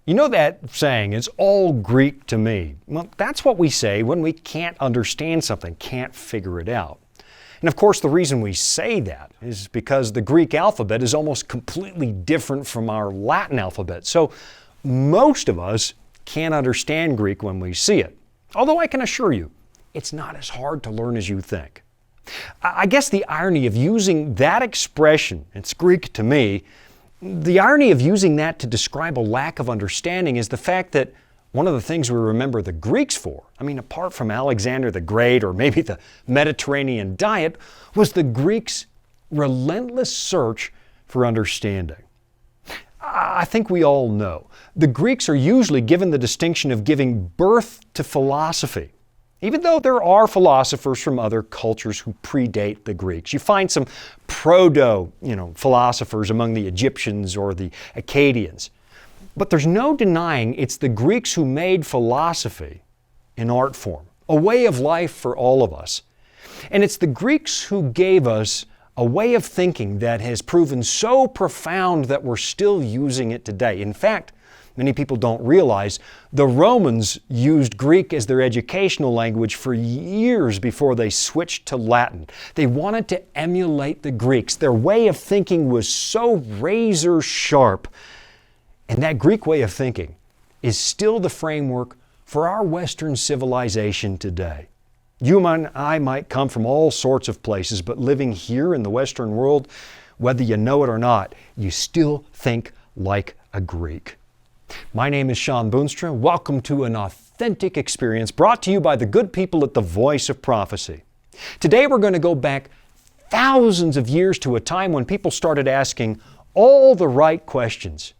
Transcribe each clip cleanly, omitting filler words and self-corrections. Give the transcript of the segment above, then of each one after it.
You know that saying, it's all Greek to me. Well, that's what we say when we can't understand something, can't figure it out. And of course, the reason we say that is because the Greek alphabet is almost completely different from our Latin alphabet. So most of us can't understand Greek when we see it. Although I can assure you, it's not as hard to learn as you think. I guess the irony of using that expression, it's Greek to me, the irony of using that to describe a lack of understanding is the fact that one of the things we remember the Greeks for, apart from Alexander the Great or maybe the Mediterranean diet, was the Greeks' relentless search for understanding. I think we all know the Greeks are usually given the distinction of giving birth to philosophy. Even though there are philosophers from other cultures who predate the Greeks. You find some philosophers among the Egyptians or the Akkadians. But there's no denying it's the Greeks who made philosophy an art form, a way of life for all of us. And it's the Greeks who gave us a way of thinking that has proven so profound that we're still using it today. In fact, many people don't realize the Romans used Greek as their educational language for years before they switched to Latin. They wanted to emulate the Greeks. Their way of thinking was so razor sharp. And that Greek way of thinking is still the framework for our Western civilization today. You and I might come from all sorts of places, but living here in the Western world, whether you know it or not, you still think like a Greek. My name is Shawn Boonstra. Welcome to an authentic experience brought to you by the good people at the Voice of Prophecy. Today we're going to go back thousands of years to a time when people started asking all the right questions.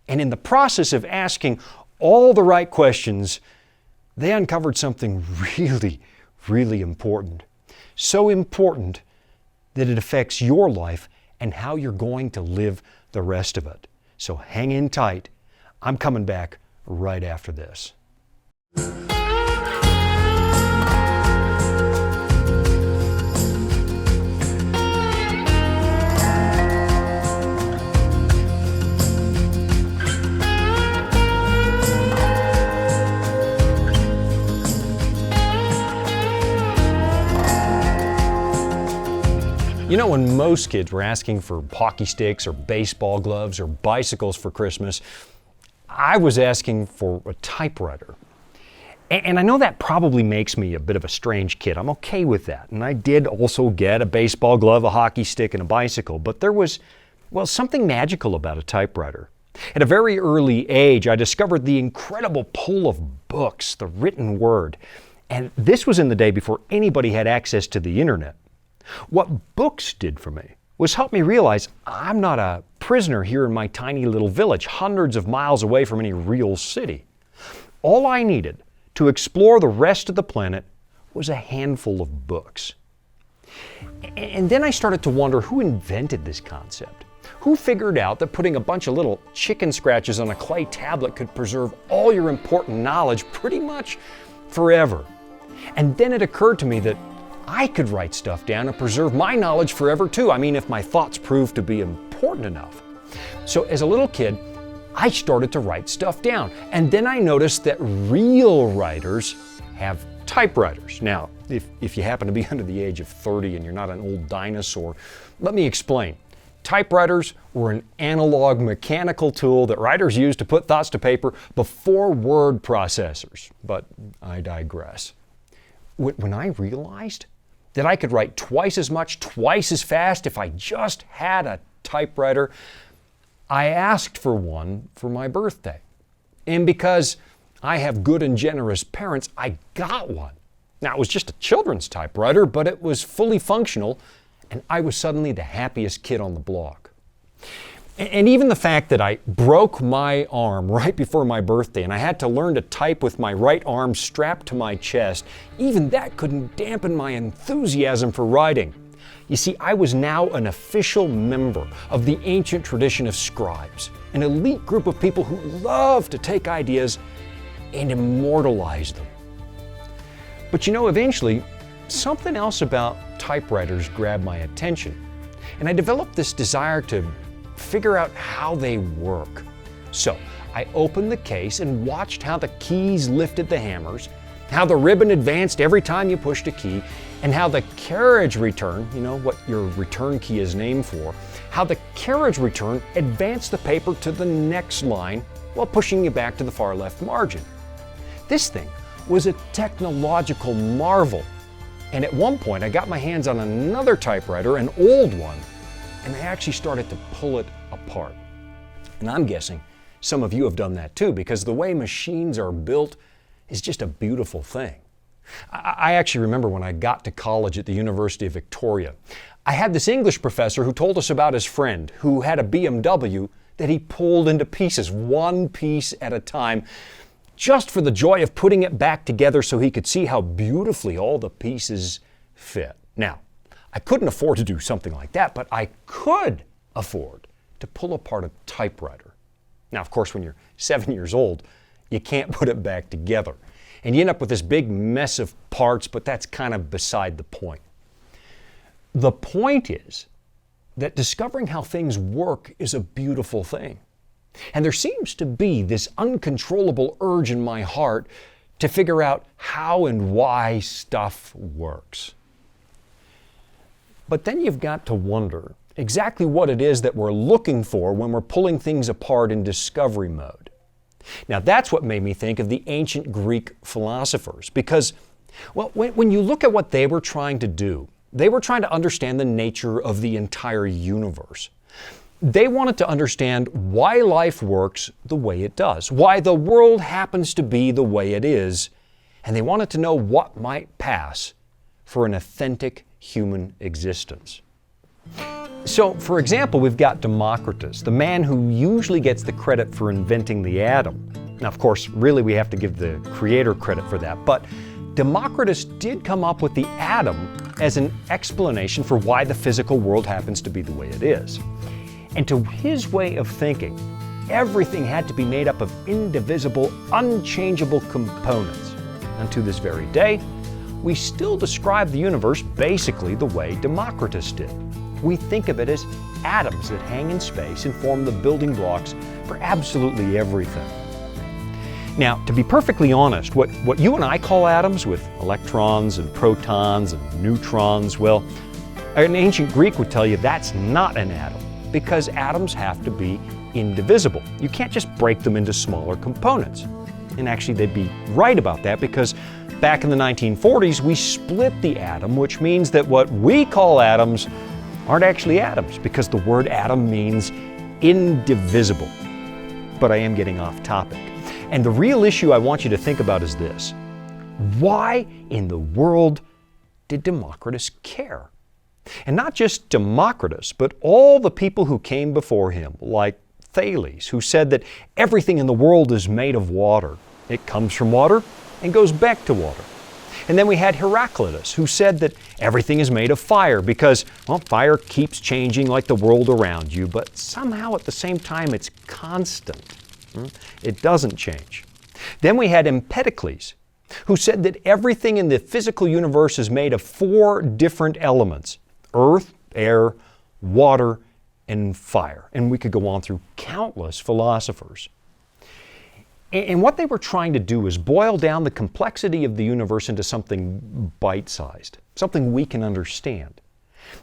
And in the process of asking all the right questions, they uncovered something really important. So important that it affects your life and how you're going to live the rest of it. So hang in tight. I'm coming back right after this. You know, when most kids were asking for hockey sticks or baseball gloves or bicycles for Christmas, I was asking for a typewriter. And I know that probably makes me a bit of a strange kid. I'm okay with that. And I did also get a baseball glove, a hockey stick, and a bicycle. But there was, something magical about a typewriter. At a very early age, I discovered the incredible pull of books, the written word. And this was in the day before anybody had access to the internet. What books did for me was help me realize I'm not a prisoner here in my tiny little village, hundreds of miles away from any real city. All I needed to explore the rest of the planet was a handful of books. And then I started to wonder who invented this concept. Who figured out that putting a bunch of little chicken scratches on a clay tablet could preserve all your important knowledge pretty much forever? And then it occurred to me that I could write stuff down and preserve my knowledge forever too. If my thoughts proved to be important enough. So as a little kid, I started to write stuff down. And then I noticed that real writers have typewriters. Now, if you happen to be under the age of 30 and you're not an old dinosaur, let me explain. Typewriters were an analog mechanical tool that writers used to put thoughts to paper before word processors. But I digress. When I realized that I could write twice as much, twice as fast if I just had a typewriter, I asked for one for my birthday. And because I have good and generous parents, I got one. Now, it was just a children's typewriter, but it was fully functional, and I was suddenly the happiest kid on the block. And even the fact that I broke my arm right before my birthday and I had to learn to type with my right arm strapped to my chest, even that couldn't dampen my enthusiasm for writing. You see, I was now an official member of the ancient tradition of scribes, an elite group of people who love to take ideas and immortalize them. But eventually, something else about typewriters grabbed my attention, and I developed this desire to figure out how they work. So I opened the case and watched how the keys lifted the hammers, how the ribbon advanced every time you pushed a key, and how the carriage return, you know what your return key is named for, how the carriage return advanced the paper to the next line while pushing you back to the far left margin. This thing was a technological marvel. And at one point, I got my hands on another typewriter, an old one, and I actually started to pull it apart. And I'm guessing some of you have done that too, because the way machines are built is just a beautiful thing. I actually remember when I got to college at the University of Victoria, I had this English professor who told us about his friend who had a BMW that he pulled into pieces, one piece at a time, just for the joy of putting it back together so he could see how beautifully all the pieces fit. Now, I couldn't afford to do something like that, but I could afford to pull apart a typewriter. Now, of course, when you're 7 years old, you can't put it back together. And you end up with this big mess of parts, but that's kind of beside the point. The point is that discovering how things work is a beautiful thing. And there seems to be this uncontrollable urge in my heart to figure out how and why stuff works. But then you've got to wonder exactly what it is that we're looking for when we're pulling things apart in discovery mode. Now that's what made me think of the ancient Greek philosophers, because, well, when you look at what they were trying to do, they were trying to understand the nature of the entire universe. They wanted to understand why life works the way it does, why the world happens to be the way it is, and they wanted to know what might pass for an authentic human existence. So, for example, we've got Democritus, the man who usually gets the credit for inventing the atom. Now, of course, really we have to give the creator credit for that, but Democritus did come up with the atom as an explanation for why the physical world happens to be the way it is. And to his way of thinking, everything had to be made up of indivisible, unchangeable components. And to this very day, we still describe the universe basically the way Democritus did. We think of it as atoms that hang in space and form the building blocks for absolutely everything. Now, to be perfectly honest, what you and I call atoms, with electrons and protons and neutrons, well, an ancient Greek would tell you that's not an atom, because atoms have to be indivisible. You can't just break them into smaller components. And actually, they'd be right about that, because back in the 1940s, we split the atom, which means that what we call atoms aren't actually atoms, because the word atom means indivisible. But I am getting off topic. And the real issue I want you to think about is this: why in the world did Democritus care? And not just Democritus, but all the people who came before him, like Thales, who said that everything in the world is made of water. It comes from water and goes back to water. And then we had Heraclitus, who said that everything is made of fire because, well, fire keeps changing like the world around you, but somehow at the same time it's constant. It doesn't change. Then we had Empedocles, who said that everything in the physical universe is made of 4 different elements: earth, air, water, and fire. And we could go on through countless philosophers. And what they were trying to do is boil down the complexity of the universe into something bite-sized, something we can understand.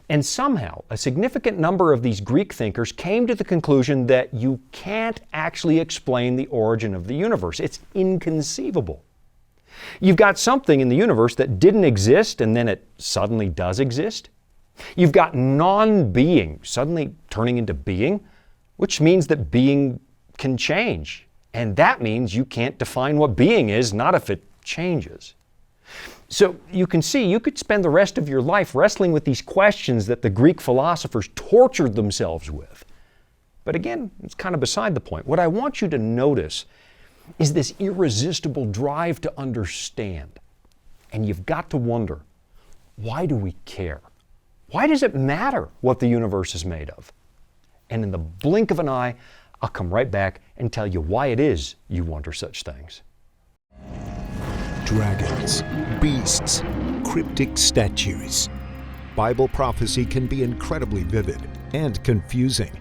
And somehow, a significant number of these Greek thinkers came to the conclusion that you can't actually explain the origin of the universe. It's inconceivable. You've got something in the universe that didn't exist and then it suddenly does exist. You've got non-being suddenly turning into being, which means that being can change. And that means you can't define what being is, not if it changes. So you can see, you could spend the rest of your life wrestling with these questions that the Greek philosophers tortured themselves with. But again, it's kind of beside the point. What I want you to notice is this irresistible drive to understand. And you've got to wonder, why do we care? Why does it matter what the universe is made of? And in the blink of an eye, I'll come right back and tell you why it is you wonder such things. Dragons, beasts, cryptic statues. Bible prophecy can be incredibly vivid and confusing.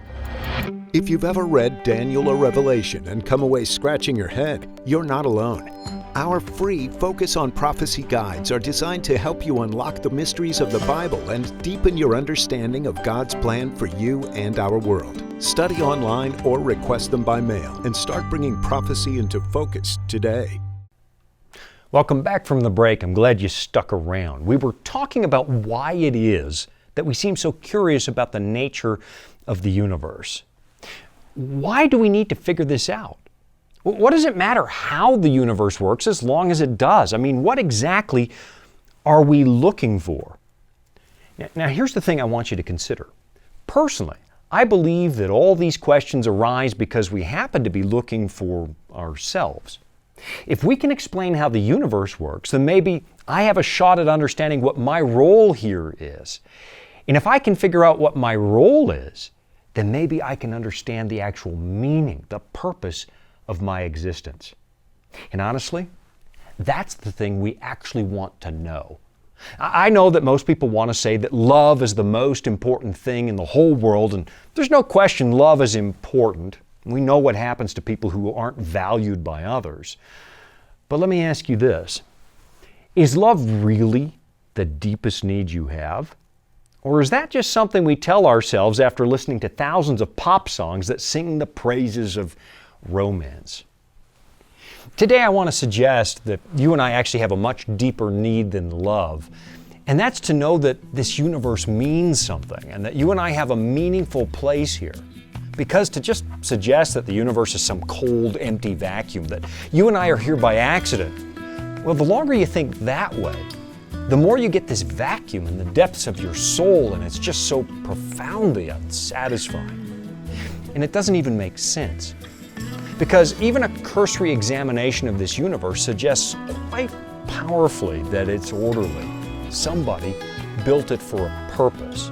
If you've ever read Daniel or Revelation and come away scratching your head, you're not alone. Our free Focus on Prophecy guides are designed to help you unlock the mysteries of the Bible and deepen your understanding of God's plan for you and our world. Study online or request them by mail and start bringing prophecy into focus today. Welcome back from the break. I'm glad you stuck around. We were talking about why it is that we seem so curious about the nature of the universe. Why do we need to figure this out? What does it matter how the universe works as long as it does? I mean, what exactly are we looking for? Now, here's the thing I want you to consider. Personally, I believe that all these questions arise because we happen to be looking for ourselves. If we can explain how the universe works, then maybe I have a shot at understanding what my role here is. And if I can figure out what my role is, then maybe I can understand the actual meaning, the purpose of my existence. And honestly, that's the thing we actually want to know. I know that most people want to say that love is the most important thing in the whole world, and there's no question love is important. We know what happens to people who aren't valued by others. But let me ask you this. Is love really the deepest need you have? Or is that just something we tell ourselves after listening to thousands of pop songs that sing the praises of romance? Today I want to suggest that you and I actually have a much deeper need than love, and that's to know that this universe means something and that you and I have a meaningful place here. Because to just suggest that the universe is some cold, empty vacuum, that you and I are here by accident, well, the longer you think that way, the more you get this vacuum in the depths of your soul, and it's just so profoundly unsatisfying. And it doesn't even make sense. Because even a cursory examination of this universe suggests quite powerfully that it's orderly. Somebody built it for a purpose.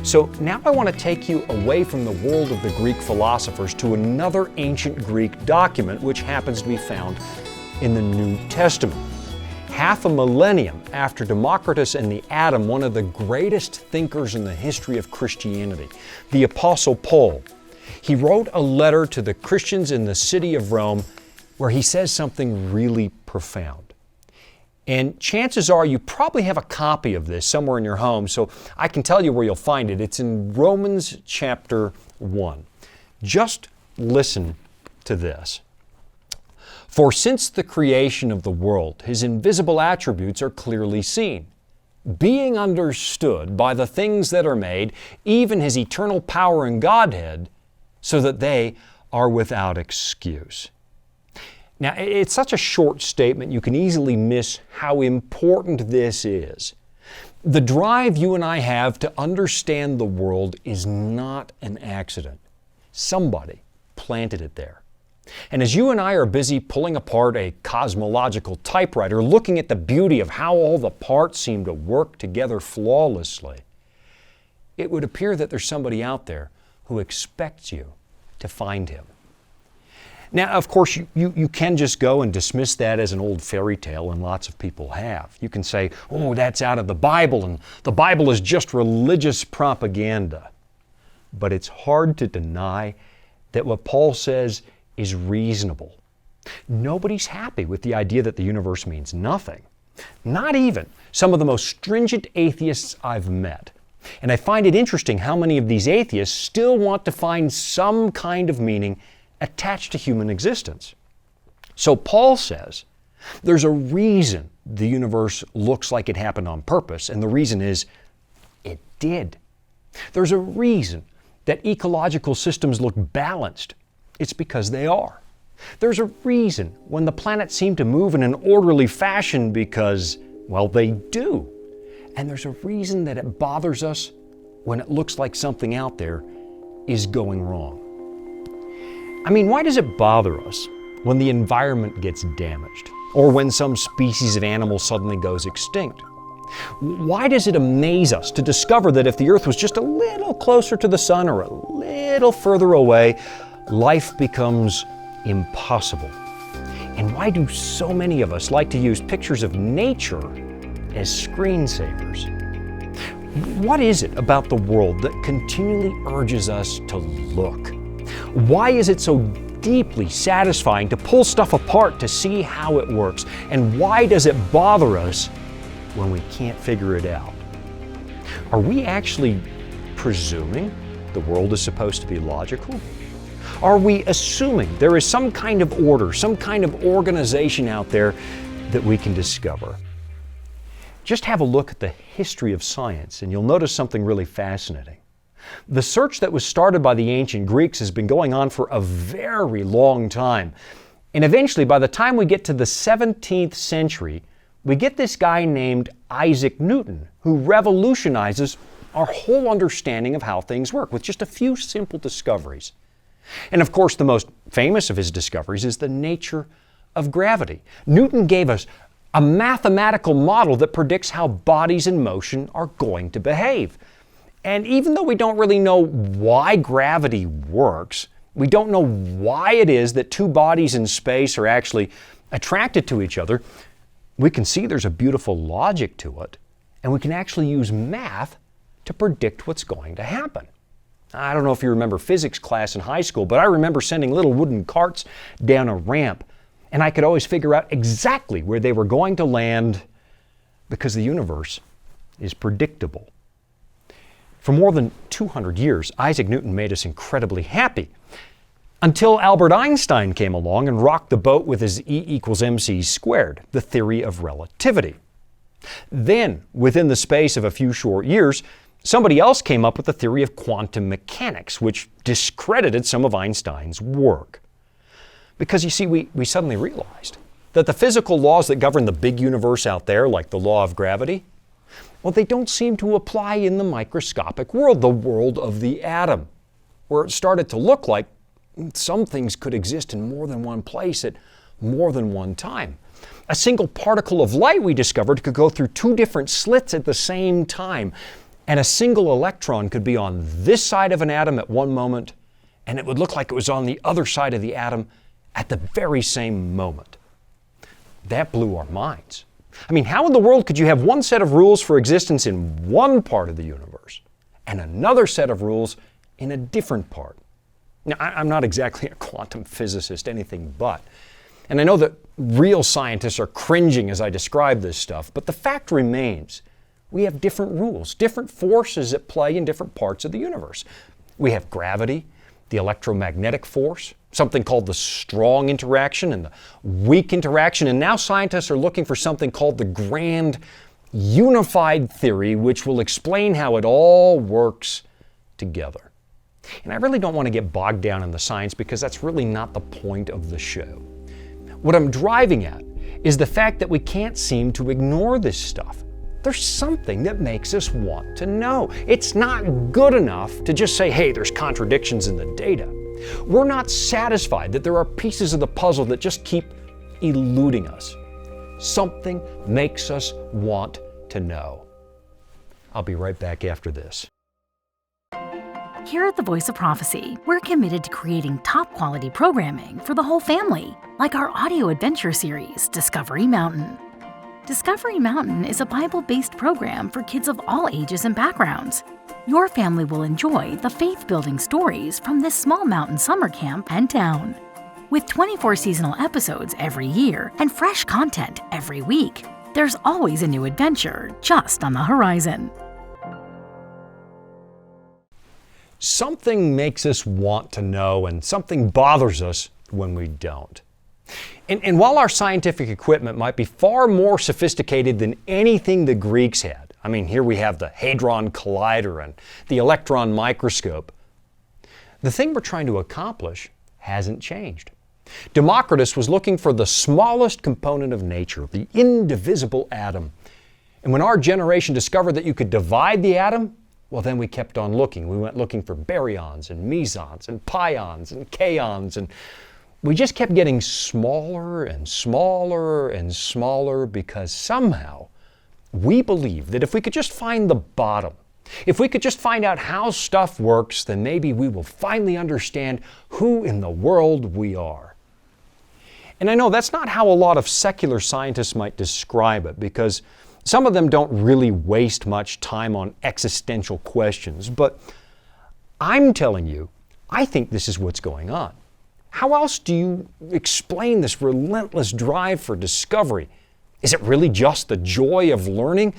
So now I want to take you away from the world of the Greek philosophers to another ancient Greek document which happens to be found in the New Testament. Half a millennium after Democritus and the Atom, one of the greatest thinkers in the history of Christianity, the Apostle Paul, he wrote a letter to the Christians in the city of Rome where he says something really profound. And chances are you probably have a copy of this somewhere in your home, so I can tell you where you'll find it. It's in Romans chapter 1. Just listen to this. For since the creation of the world, His invisible attributes are clearly seen, being understood by the things that are made, even His eternal power and Godhead, so that they are without excuse. Now, it's such a short statement, you can easily miss how important this is. The drive you and I have to understand the world is not an accident. Somebody planted it there. And as you and I are busy pulling apart a cosmological typewriter, looking at the beauty of how all the parts seem to work together flawlessly, it would appear that there's somebody out there who expects you to find Him. Now, of course, you can just go and dismiss that as an old fairy tale, and lots of people have. You can say, oh, that's out of the Bible, and the Bible is just religious propaganda. But it's hard to deny that what Paul says is reasonable. Nobody's happy with the idea that the universe means nothing. Not even some of the most stringent atheists I've met. And I find it interesting how many of these atheists still want to find some kind of meaning attached to human existence. So Paul says there's a reason the universe looks like it happened on purpose, and the reason is it did. There's a reason that ecological systems look balanced. It's because they are. There's a reason when the planets seem to move in an orderly fashion because, well, they do. And there's a reason that it bothers us when it looks like something out there is going wrong. I mean, why does it bother us when the environment gets damaged or when some species of animal suddenly goes extinct? Why does it amaze us to discover that if the Earth was just a little closer to the Sun or a little further away, life becomes impossible? And why do so many of us like to use pictures of nature as screensavers? What is it about the world that continually urges us to look? Why is it so deeply satisfying to pull stuff apart to see how it works? And why does it bother us when we can't figure it out? Are we actually presuming the world is supposed to be logical? Are we assuming there is some kind of order, some kind of organization out there that we can discover? Just have a look at the history of science and you'll notice something really fascinating. The search that was started by the ancient Greeks has been going on for a very long time. And eventually, by the time we get to the 17th century, we get this guy named Isaac Newton, who revolutionizes our whole understanding of how things work with just a few simple discoveries. And of course, the most famous of his discoveries is the nature of gravity. Newton gave us a mathematical model that predicts how bodies in motion are going to behave. And even though we don't really know why gravity works, we don't know why it is that two bodies in space are actually attracted to each other, we can see there's a beautiful logic to it, and we can actually use math to predict what's going to happen. I don't know if you remember physics class in high school, but I remember sending little wooden carts down a ramp, and I could always figure out exactly where they were going to land because the universe is predictable. For more than 200 years, Isaac Newton made us incredibly happy, until Albert Einstein came along and rocked the boat with his E=mc², the theory of relativity. Then, within the space of a few short years, somebody else came up with the theory of quantum mechanics, which discredited some of Einstein's work. Because you see, we suddenly realized that the physical laws that govern the big universe out there, like the law of gravity, well, they don't seem to apply in the microscopic world, the world of the atom, where it started to look like some things could exist in more than one place at more than one time. A single particle of light, we discovered, could go through two different slits at the same time, and a single electron could be on this side of an atom at one moment, and it would look like it was on the other side of the atom at the very same moment. That blew our minds. I mean, how in the world could you have one set of rules for existence in one part of the universe and another set of rules in a different part? Now, I'm not exactly a quantum physicist, anything but. And I know that real scientists are cringing as I describe this stuff, but the fact remains, we have different rules, different forces at play in different parts of the universe. We have gravity, the electromagnetic force, something called the strong interaction and the weak interaction, and now scientists are looking for something called the grand unified theory, which will explain how it all works together. And I really don't want to get bogged down in the science because that's really not the point of the show. What I'm driving at is the fact that we can't seem to ignore this stuff. There's something that makes us want to know. It's not good enough to just say, hey, there's contradictions in the data. We're not satisfied that there are pieces of the puzzle that just keep eluding us. Something makes us want to know. I'll be right back after this. Here at the Voice of Prophecy, we're committed to creating top-quality programming for the whole family, like our audio adventure series, Discovery Mountain. Discovery Mountain is a Bible-based program for kids of all ages and backgrounds. Your family will enjoy the faith-building stories from this small mountain summer camp and town. With 24 seasonal episodes every year and fresh content every week, there's always a new adventure just on the horizon. Something makes us want to know and something bothers us when we don't. And while our scientific equipment might be far more sophisticated than anything the Greeks had, I mean, here we have the Hadron Collider and the electron microscope, the thing we're trying to accomplish hasn't changed. Democritus was looking for the smallest component of nature, the indivisible atom. And when our generation discovered that you could divide the atom, well, then we kept on looking. We went looking for baryons and mesons and pions and kaons, and we just kept getting smaller and smaller and smaller because somehow we believed that if we could just find the bottom, if we could just find out how stuff works, then maybe we will finally understand who in the world we are. And I know that's not how a lot of secular scientists might describe it, because some of them don't really waste much time on existential questions. But I'm telling you, I think this is what's going on. How else do you explain this relentless drive for discovery? Is it really just the joy of learning,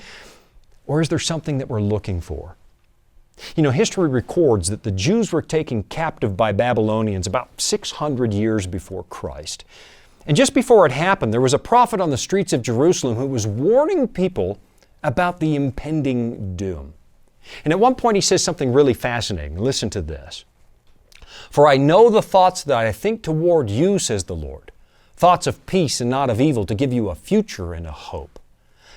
or is there something that we're looking for? You know, history records that the Jews were taken captive by Babylonians about 600 years before Christ. And just before it happened, there was a prophet on the streets of Jerusalem who was warning people about the impending doom. And at one point he says something really fascinating. Listen to this. "For I know the thoughts that I think toward you, says the Lord, thoughts of peace and not of evil, to give you a future and a hope.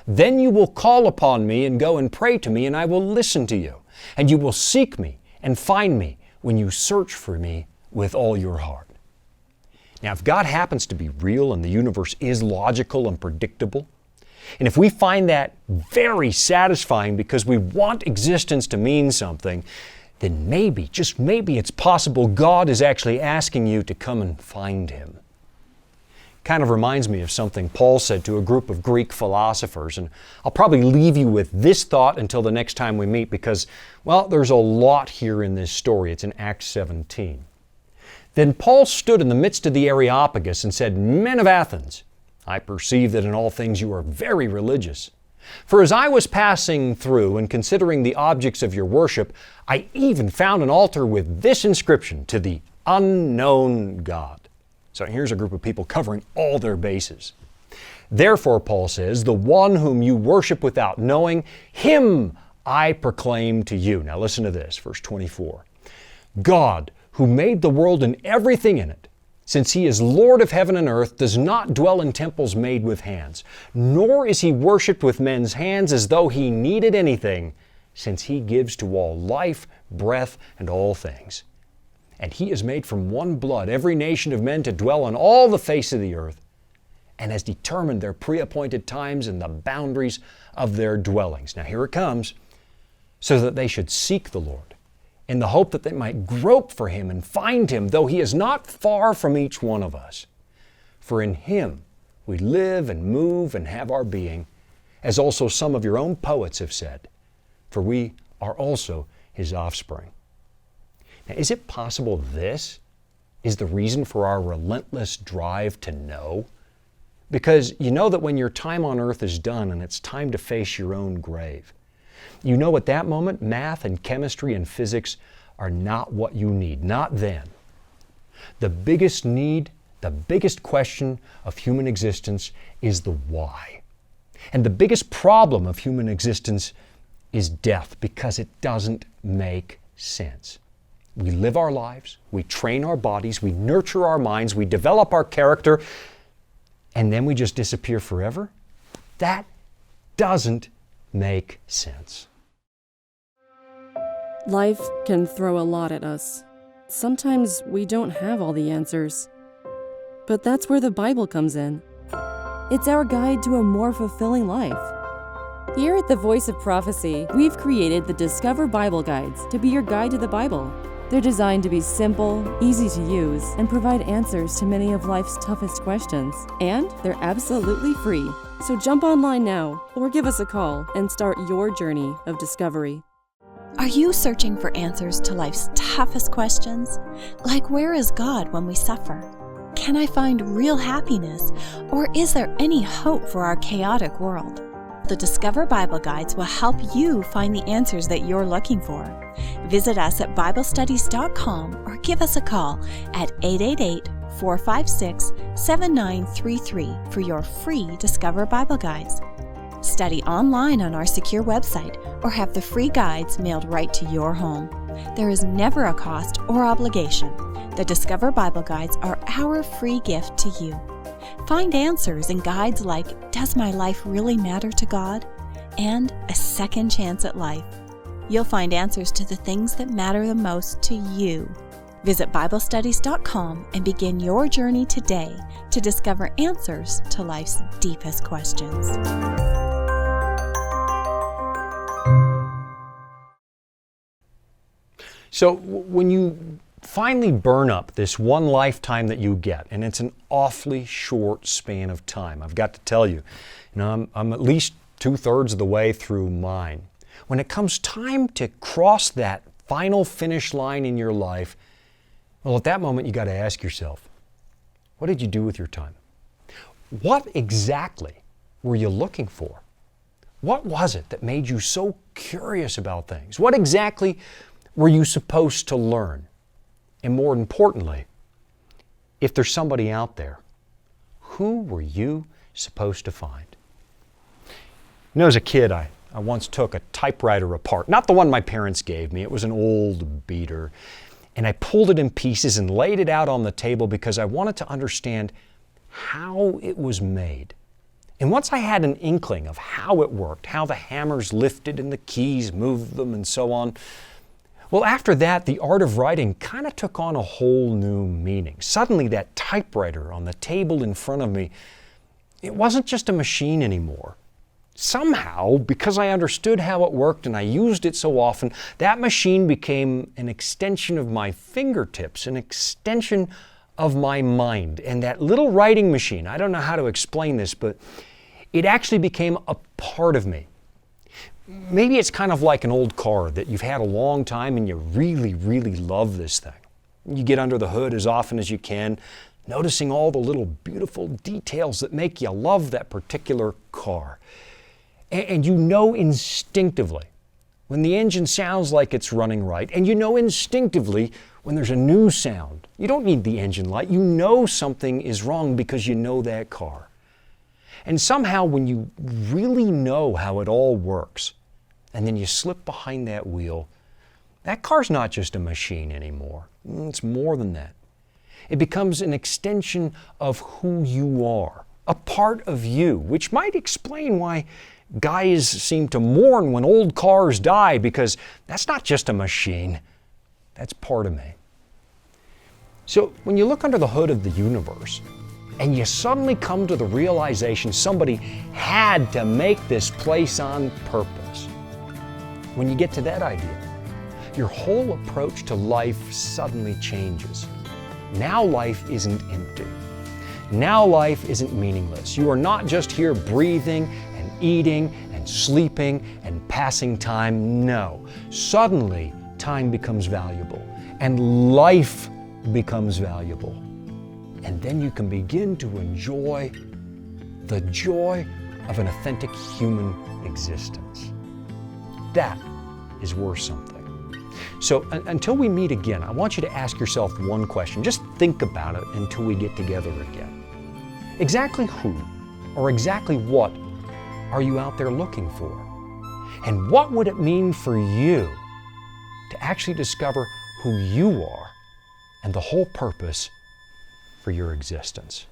Then you will call upon me and go and pray to me, and I will listen to you. And you will seek me and find me when you search for me with all your heart." Now, if God happens to be real and the universe is logical and predictable, and if we find that very satisfying because we want existence to mean something, then maybe, just maybe, it's possible God is actually asking you to come and find Him. Kind of reminds me of something Paul said to a group of Greek philosophers, and I'll probably leave you with this thought until the next time we meet because, well, there's a lot here in this story. It's in Acts 17. "Then Paul stood in the midst of the Areopagus and said, 'Men of Athens, I perceive that in all things you are very religious. For as I was passing through and considering the objects of your worship, I even found an altar with this inscription, to the unknown God.'" So here's a group of people covering all their bases. "Therefore," Paul says, "the one whom you worship without knowing, Him I proclaim to you." Now listen to this, verse 24. "God, who made the world and everything in it, since He is Lord of heaven and earth, does not dwell in temples made with hands, nor is He worshipped with men's hands as though He needed anything, since He gives to all life, breath, and all things. And He has made from one blood every nation of men to dwell on all the face of the earth, and has determined their pre-appointed times and the boundaries of their dwellings." Now here it comes. "So that they should seek the Lord, in the hope that they might grope for Him and find Him, though He is not far from each one of us. For in Him we live and move and have our being, as also some of your own poets have said, for we are also His offspring." Now, is it possible this is the reason for our relentless drive to know? Because you know that when your time on earth is done and it's time to face your own grave, you know at that moment math and chemistry and physics are not what you need, not then. The biggest need, the biggest question of human existence is the why. And the biggest problem of human existence is death, because it doesn't make sense. We live our lives, we train our bodies, we nurture our minds, we develop our character, and then we just disappear forever? That doesn't make sense. Life can throw a lot at us. Sometimes we don't have all the answers. But that's where the Bible comes in. It's our guide to a more fulfilling life. Here at the Voice of Prophecy, we've created the Discover Bible Guides to be your guide to the Bible. They're designed to be simple, easy to use, and provide answers to many of life's toughest questions. And they're absolutely free. So jump online now, or give us a call and start your journey of discovery. Are you searching for answers to life's toughest questions? Like, where is God when we suffer? Can I find real happiness? Or is there any hope for our chaotic world? The Discover Bible Guides will help you find the answers that you're looking for. Visit us at BibleStudies.com or give us a call at 888-456-7933 for your free Discover Bible Guides. Study online on our secure website or have the free guides mailed right to your home. There is never a cost or obligation. The Discover Bible Guides are our free gift to you. Find answers in guides like Does My Life Really Matter to God? And A Second Chance at Life. You'll find answers to the things that matter the most to you. Visit BibleStudies.com and begin your journey today to discover answers to life's deepest questions. So when you finally burn up this one lifetime that you get, and it's an awfully short span of time, I've got to tell you, I'm at least 2/3 of the way through mine. When it comes time to cross that final finish line in your life, Well, at that moment, you got to ask yourself, what did you do with your time? What exactly were you looking for? What was it that made you so curious about things? What exactly were you supposed to learn? And more importantly, if there's somebody out there, who were you supposed to find? You know, as a kid, I once took a typewriter apart. Not the one my parents gave me. It was an old beater. And I pulled it in pieces and laid it out on the table because I wanted to understand how it was made. And once I had an inkling of how it worked, how the hammers lifted and the keys moved them and so on, well, after that, the art of writing kind of took on a whole new meaning. Suddenly, that typewriter on the table in front of me, it wasn't just a machine anymore. Somehow, because I understood how it worked and I used it so often, that machine became an extension of my fingertips, an extension of my mind. And that little writing machine, I don't know how to explain this, but it actually became a part of me. Maybe it's kind of like an old car that you've had a long time and you really, really love this thing. You get under the hood as often as you can, noticing all the little beautiful details that make you love that particular car. And you know instinctively when the engine sounds like it's running right, and you know instinctively when there's a new sound. You don't need the engine light. You know something is wrong because you know that car. And somehow when you really know how it all works, and then you slip behind that wheel, that car's not just a machine anymore. It's more than that. It becomes an extension of who you are, a part of you, which might explain why guys seem to mourn when old cars die, because that's not just a machine, that's part of me. So when you look under the hood of the universe, and you suddenly come to the realization somebody had to make this place on purpose, when you get to that idea, your whole approach to life suddenly changes. Now life isn't empty. Now life isn't meaningless. You are not just here breathing and eating and sleeping and passing time. No. Suddenly, time becomes valuable and life becomes valuable. And then you can begin to enjoy the joy of an authentic human existence. That is worth something. So until we meet again, I want you to ask yourself one question. Just think about it until we get together again. Exactly who or exactly what are you out there looking for? And what would it mean for you to actually discover who you are and the whole purpose for your existence?